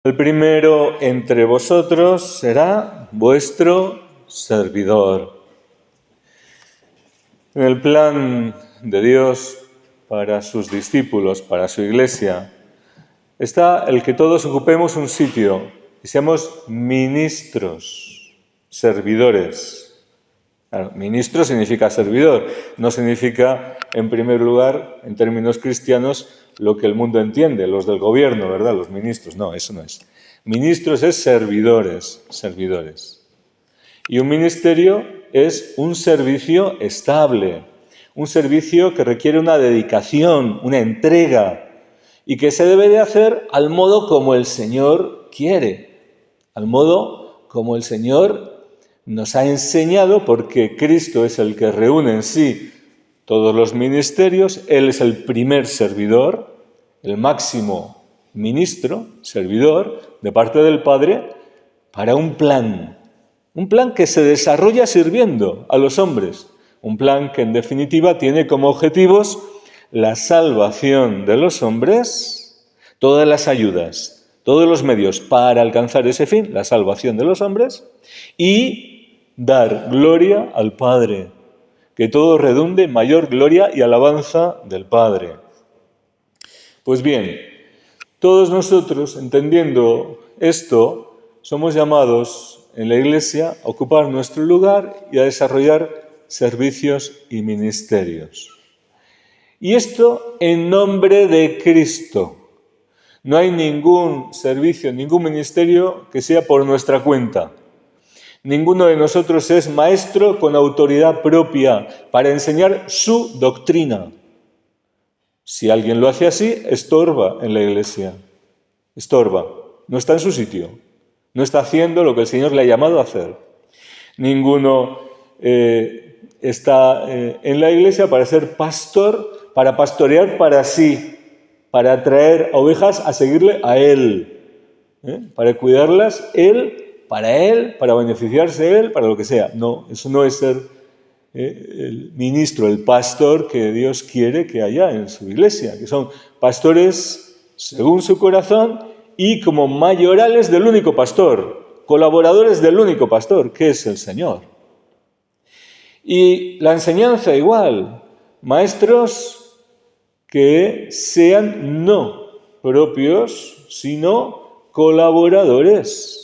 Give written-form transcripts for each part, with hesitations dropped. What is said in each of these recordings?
El primero entre vosotros será vuestro servidor. En el plan de Dios para sus discípulos, para su iglesia, está el que todos ocupemos un sitio y seamos ministros, servidores. Claro, ministro significa servidor, no significa, en primer lugar, en términos cristianos, lo que el mundo entiende, los del gobierno, ¿verdad? Los ministros, no, eso no es. Ministros es servidores, servidores. Y un ministerio es un servicio estable, un servicio que requiere una dedicación, una entrega, y que se debe de hacer al modo como el Señor quiere, al modo como el Señor nos ha enseñado, porque Cristo es el que reúne en sí todos los ministerios. Él es el primer servidor, el máximo ministro, servidor, de parte del Padre, para un plan que se desarrolla sirviendo a los hombres, un plan que en definitiva tiene como objetivos la salvación de los hombres, todas las ayudas, todos los medios para alcanzar ese fin, la salvación de los hombres, y dar gloria al Padre, que todo redunde en mayor gloria y alabanza del Padre. Pues bien, todos nosotros, entendiendo esto, somos llamados en la Iglesia a ocupar nuestro lugar y a desarrollar servicios y ministerios. Y esto en nombre de Cristo. No hay ningún servicio, ningún ministerio que sea por nuestra cuenta. Ninguno de nosotros es maestro con autoridad propia para enseñar su doctrina. Si alguien lo hace así, estorba en la Iglesia. Estorba. No está en su sitio. No está haciendo lo que el Señor le ha llamado a hacer. Ninguno está en la Iglesia para ser pastor, para pastorear para sí, para atraer a ovejas a seguirle a Él, para cuidarlas Él, para beneficiarse Él, para lo que sea. No, eso no es ser el ministro, el pastor que Dios quiere que haya en su Iglesia, que son pastores según su corazón y como mayorales del único pastor, colaboradores del único pastor, que es el Señor. Y la enseñanza igual, maestros que sean no propios, sino colaboradores.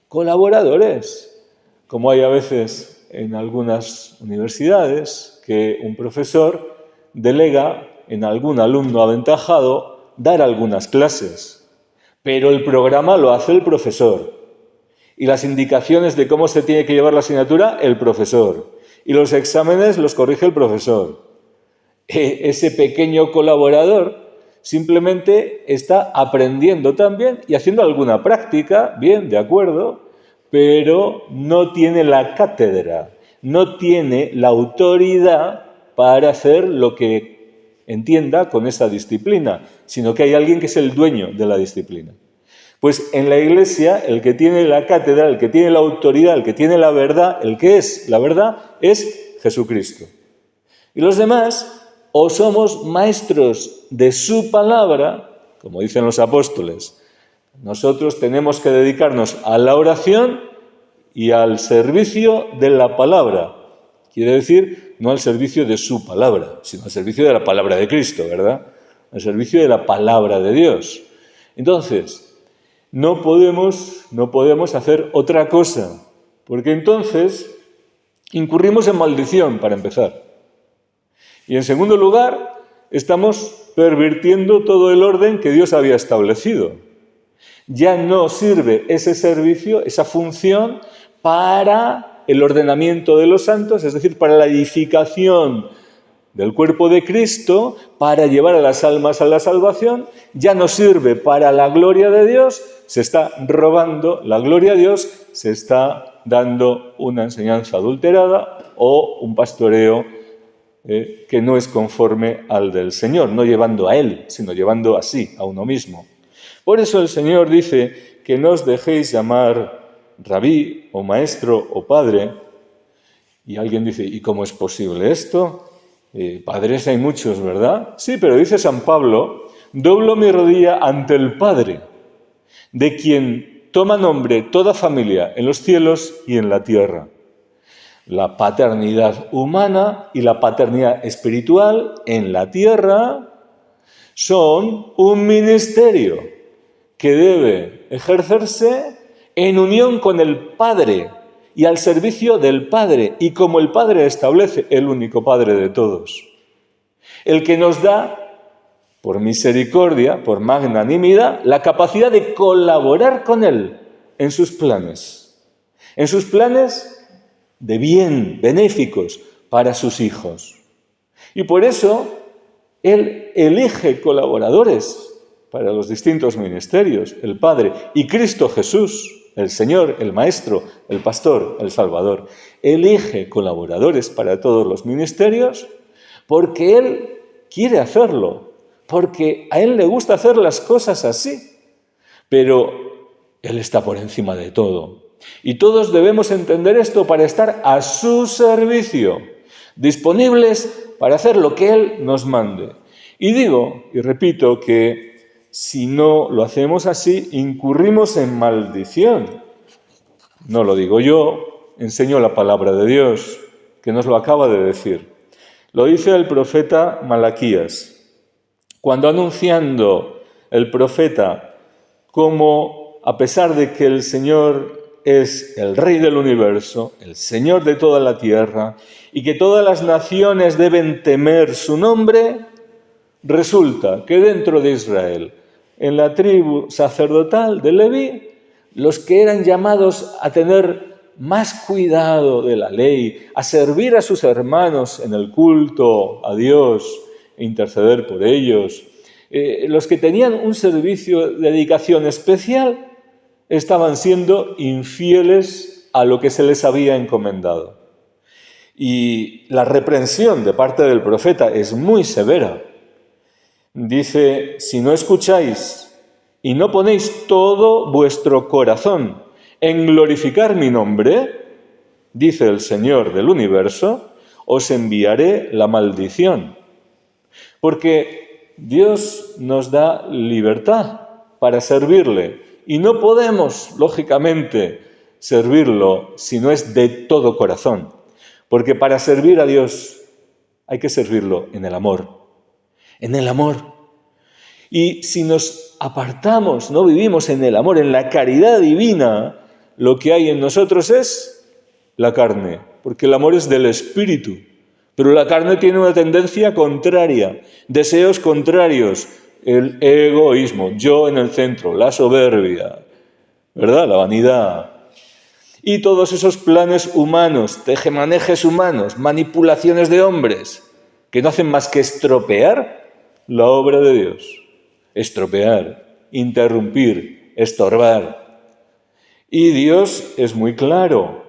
Colaboradores, como hay a veces en algunas universidades, que un profesor delega en algún alumno aventajado dar algunas clases, pero el programa lo hace el profesor, y las indicaciones de cómo se tiene que llevar la asignatura, el profesor, y los exámenes los corrige el profesor. Ese pequeño colaborador simplemente está aprendiendo también y haciendo alguna práctica, bien, de acuerdo, pero no tiene la cátedra, no tiene la autoridad para hacer lo que entienda con esa disciplina, sino que hay alguien que es el dueño de la disciplina. Pues en la Iglesia, el que tiene la cátedra, el que tiene la autoridad, el que tiene la verdad, el que es la verdad, es Jesucristo. Y los demás, o somos maestros de su palabra, como dicen los apóstoles. Nosotros tenemos que dedicarnos a la oración y al servicio de la palabra. Quiere decir, no al servicio de su palabra, sino al servicio de la palabra de Cristo, ¿verdad? Al servicio de la palabra de Dios. Entonces, no podemos hacer otra cosa, porque entonces incurrimos en maldición, para empezar. Y en segundo lugar, estamos pervirtiendo todo el orden que Dios había establecido. Ya no sirve ese servicio, esa función, para el ordenamiento de los santos, es decir, para la edificación del cuerpo de Cristo, para llevar a las almas a la salvación. Ya no sirve para la gloria de Dios, se está robando la gloria a Dios, se está dando una enseñanza adulterada o un pastoreo que no es conforme al del Señor, no llevando a Él, sino llevando a sí, a uno mismo. Por eso el Señor dice que no os dejéis llamar rabí o maestro o padre. Y alguien dice, ¿y cómo es posible esto? Padres hay muchos, ¿verdad? Sí, pero dice San Pablo, doblo mi rodilla ante el Padre. de quien toma nombre toda familia en los cielos y en la tierra. La paternidad humana y la paternidad espiritual en la tierra son un ministerio que debe ejercerse en unión con el Padre y al servicio del Padre, y como el Padre establece, el único Padre de todos, el que nos da, por misericordia, por magnanimidad, la capacidad de colaborar con Él en sus planes de bien, benéficos para sus hijos. Y por eso Él elige colaboradores para los distintos ministerios, el Padre y Cristo Jesús, el Señor, el Maestro, el Pastor, el Salvador. Elige colaboradores para todos los ministerios porque Él quiere hacerlo, porque a Él le gusta hacer las cosas así, pero Él está por encima de todo. Y todos debemos entender esto para estar a su servicio, disponibles para hacer lo que Él nos mande. Y digo, y repito, que si no lo hacemos así, incurrimos en maldición. No lo digo yo, enseño la palabra de Dios, que nos lo acaba de decir. Lo dice el profeta Malaquías, cuando anunciando el profeta cómo, a pesar de que el Señor es el Rey del universo, el Señor de toda la tierra, y que todas las naciones deben temer su nombre, resulta que dentro de Israel, en la tribu sacerdotal de Leví, los que eran llamados a tener más cuidado de la ley, a servir a sus hermanos en el culto a Dios e interceder por ellos, los que tenían un servicio de dedicación especial, estaban siendo infieles a lo que se les había encomendado. Y la reprensión de parte del profeta es muy severa. Dice, si no escucháis y no ponéis todo vuestro corazón en glorificar mi nombre, dice el Señor del universo, os enviaré la maldición. Porque Dios nos da libertad para servirle y no podemos, lógicamente, servirlo si no es de todo corazón. Porque para servir a Dios hay que servirlo en el amor. En el amor. Y si nos apartamos, no vivimos en el amor, en la caridad divina, lo que hay en nosotros es la carne, porque el amor es del espíritu, pero la carne tiene una tendencia contraria, deseos contrarios, el egoísmo, yo en el centro, la soberbia, ¿verdad? La vanidad. Y todos esos planes humanos, tejemanejes humanos, manipulaciones de hombres, que no hacen más que estropear la obra de Dios, estropear, interrumpir, estorbar. Y Dios es muy claro.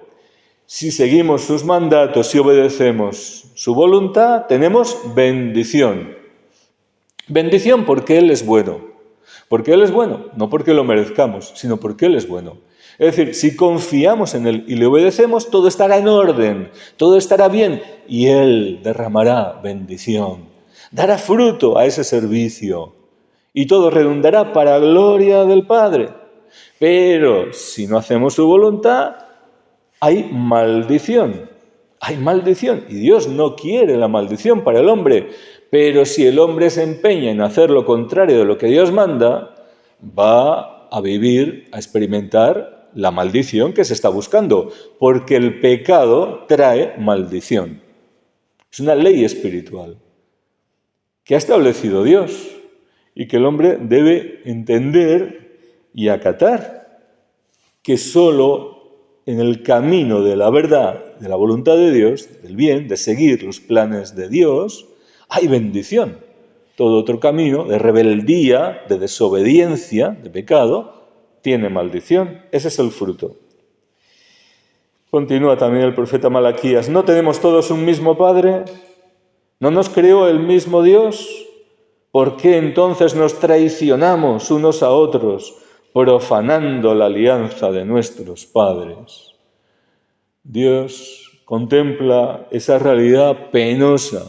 Si seguimos sus mandatos y obedecemos su voluntad, tenemos bendición. Bendición porque Él es bueno. Porque Él es bueno, no porque lo merezcamos, sino porque Él es bueno. Es decir, si confiamos en Él y le obedecemos, todo estará en orden, todo estará bien y Él derramará bendición. Dará fruto a ese servicio y todo redundará para gloria del Padre. Pero si no hacemos su voluntad, hay maldición. Hay maldición y Dios no quiere la maldición para el hombre. Pero si el hombre se empeña en hacer lo contrario de lo que Dios manda, va a vivir, a experimentar la maldición que se está buscando, porque el pecado trae maldición. Es una ley espiritual que ha establecido Dios y que el hombre debe entender y acatar, que solo en el camino de la verdad, de la voluntad de Dios, del bien, de seguir los planes de Dios, hay bendición. Todo otro camino de rebeldía, de desobediencia, de pecado, tiene maldición. Ese es el fruto. Continúa también el profeta Malaquías. ¿No tenemos todos un mismo Padre? ¿No nos creó el mismo Dios? ¿Por qué entonces nos traicionamos unos a otros, profanando la alianza de nuestros padres? Dios contempla esa realidad penosa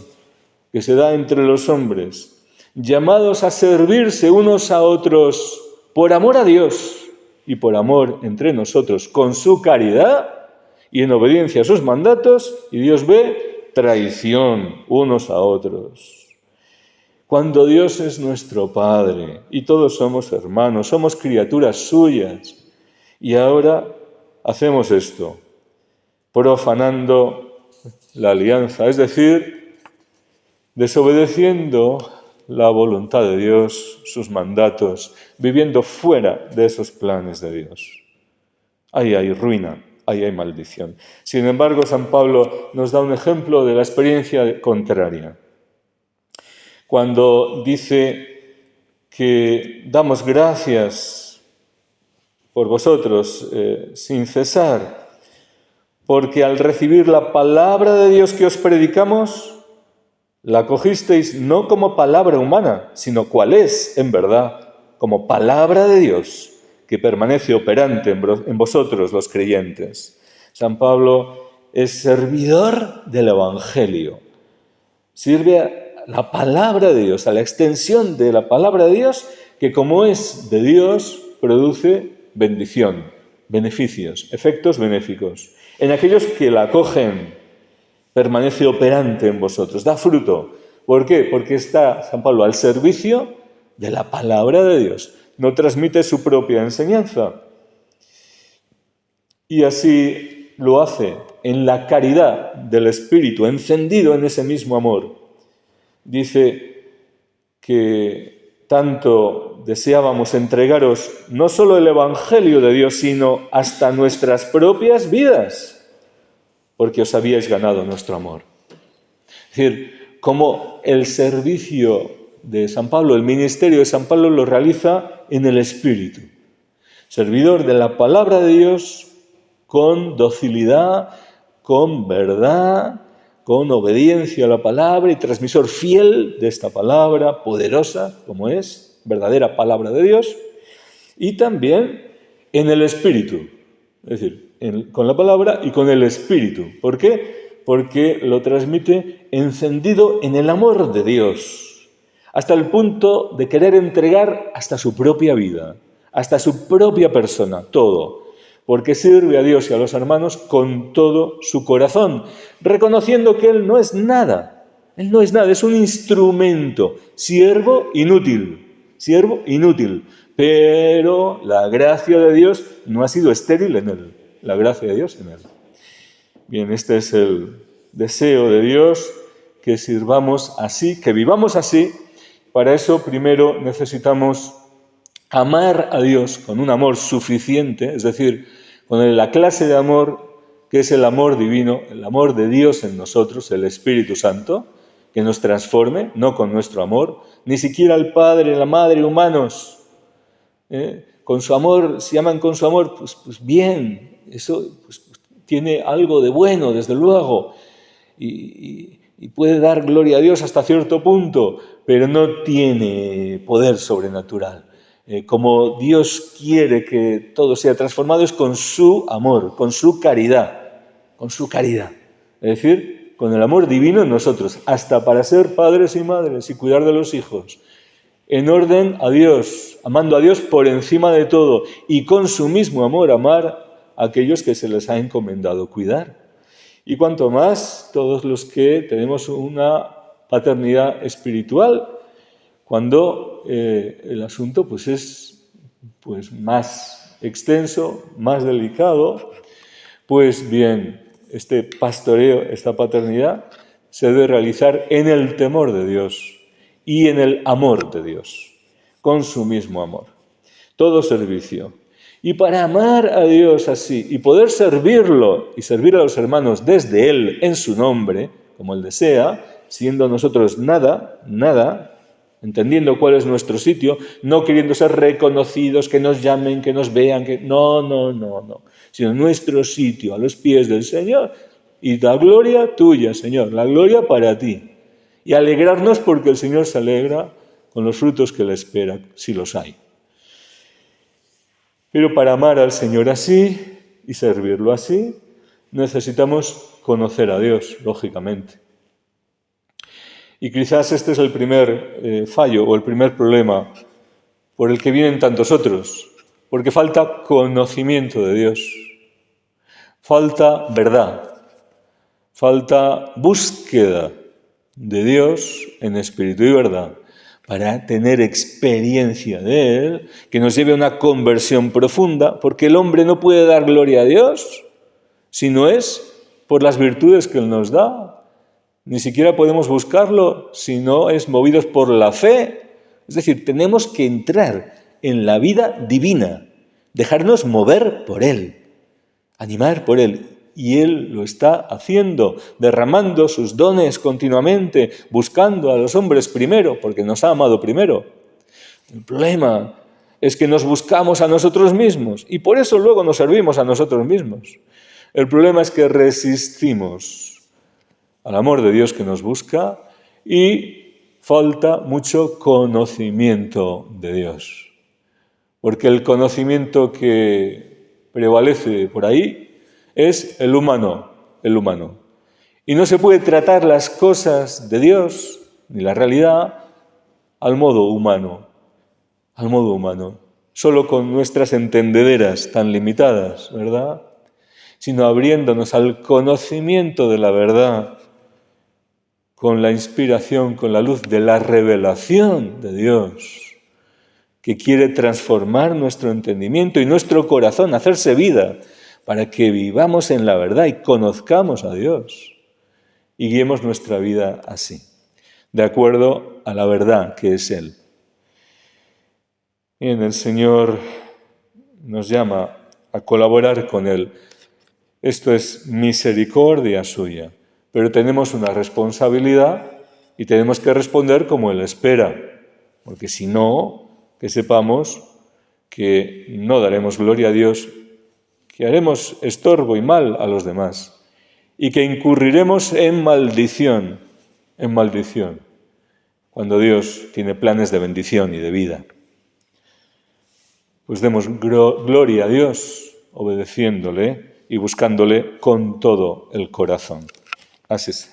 que se da entre los hombres, llamados a servirse unos a otros por amor a Dios, y por amor entre nosotros con su caridad y en obediencia a sus mandatos, y Dios ve traición unos a otros. Cuando Dios es nuestro Padre y todos somos hermanos, somos criaturas suyas, y ahora hacemos esto, profanando la alianza, es decir, desobedeciendo la voluntad de Dios, sus mandatos, viviendo fuera de esos planes de Dios. Ahí hay ruina, ahí hay maldición. Sin embargo, San Pablo nos da un ejemplo de la experiencia contraria. Cuando dice que damos gracias por vosotros sin cesar, porque al recibir la palabra de Dios que os predicamos, la cogisteis no como palabra humana, sino cual es, en verdad, como palabra de Dios, que permanece operante en vosotros los creyentes. San Pablo es servidor del Evangelio. Sirve a la palabra de Dios, a la extensión de la palabra de Dios, que como es de Dios, produce bendición, beneficios, efectos benéficos. En aquellos que la acogen, permanece operante en vosotros, da fruto. ¿Por qué? Porque está San Pablo al servicio de la palabra de Dios. No transmite su propia enseñanza. Y así lo hace en la caridad del Espíritu, encendido en ese mismo amor. Dice que tanto deseábamos entregaros no solo el Evangelio de Dios, sino hasta nuestras propias vidas, porque os habíais ganado nuestro amor. Es decir, como el servicio de San Pablo, el ministerio de San Pablo lo realiza en el Espíritu. Servidor de la palabra de Dios con docilidad, con verdad, con obediencia a la palabra y transmisor fiel de esta palabra poderosa, como es, verdadera palabra de Dios, y también en el Espíritu, es decir, con la palabra y con el Espíritu. ¿Por qué? Porque lo transmite encendido en el amor de Dios, hasta el punto de querer entregar hasta su propia vida, hasta su propia persona, todo, porque sirve a Dios y a los hermanos con todo su corazón, reconociendo que Él no es nada, es un instrumento, siervo inútil, pero la gracia de Dios no ha sido estéril en Él, la gracia de Dios en Él. Bien, este es el deseo de Dios, que sirvamos así, que vivamos así. Para eso primero necesitamos amar a Dios con un amor suficiente, es decir, con la clase de amor que es el amor divino, el amor de Dios en nosotros, el Espíritu Santo, que nos transforme, no con nuestro amor, ni siquiera el Padre, la Madre, humanos, con su amor, si aman con su amor, pues bien, eso pues, tiene algo de bueno, desde luego, y puede dar gloria a Dios hasta cierto punto, pero no tiene poder sobrenatural. Como Dios quiere que todo sea transformado es con su amor, con su caridad, es decir, con el amor divino en nosotros, hasta para ser padres y madres y cuidar de los hijos, en orden a Dios, amando a Dios por encima de todo y con su mismo amor amar a aquellos que se les ha encomendado cuidar. Y cuanto más todos los que tenemos una paternidad espiritual, cuando el asunto pues es más extenso, más delicado, pues bien, este pastoreo, esta paternidad, se debe realizar en el temor de Dios y en el amor de Dios, con su mismo amor. Todo servicio. Y para amar a Dios así y poder servirlo y servir a los hermanos desde Él en su nombre, como Él desea, siendo nosotros nada, entendiendo cuál es nuestro sitio, no queriendo ser reconocidos, que nos llamen, que nos vean, que no, sino nuestro sitio a los pies del Señor y la gloria tuya, Señor, la gloria para ti. Y alegrarnos porque el Señor se alegra con los frutos que le espera, si los hay. Pero para amar al Señor así y servirlo así, necesitamos conocer a Dios, lógicamente. Y quizás este es el primer fallo o el primer problema por el que vienen tantos otros, Porque falta conocimiento de Dios, falta verdad, falta búsqueda de Dios en espíritu y verdad, para tener experiencia de Él, que nos lleve a una conversión profunda, porque el hombre no puede dar gloria a Dios si no es por las virtudes que Él nos da. Ni siquiera podemos buscarlo si no es movidos por la fe. Es decir, tenemos que entrar en la vida divina, dejarnos mover por Él, animar por Él. Y Él lo está haciendo, derramando sus dones continuamente, buscando a los hombres primero, porque nos ha amado primero. El problema es que nos buscamos a nosotros mismos y por eso luego nos servimos a nosotros mismos. El problema es que resistimos al amor de Dios que nos busca y falta mucho conocimiento de Dios. Porque el conocimiento que prevalece por ahí es el humano. Y no se puede tratar las cosas de Dios, ni la realidad, al modo humano. Solo con nuestras entendederas tan limitadas, ¿verdad? Sino abriéndonos al conocimiento de la verdad, con la inspiración, con la luz de la revelación de Dios, que quiere transformar nuestro entendimiento y nuestro corazón, hacerse vida, para que vivamos en la verdad y conozcamos a Dios y guiemos nuestra vida así, de acuerdo a la verdad que es Él. Bien, el Señor nos llama a colaborar con Él. Esto es misericordia suya, pero tenemos una responsabilidad y tenemos que responder como Él espera, porque si no, que sepamos que no daremos gloria a Dios, que haremos estorbo y mal a los demás y que incurriremos en maldición, cuando Dios tiene planes de bendición y de vida. Pues demos gloria a Dios obedeciéndole y buscándole con todo el corazón. Así es.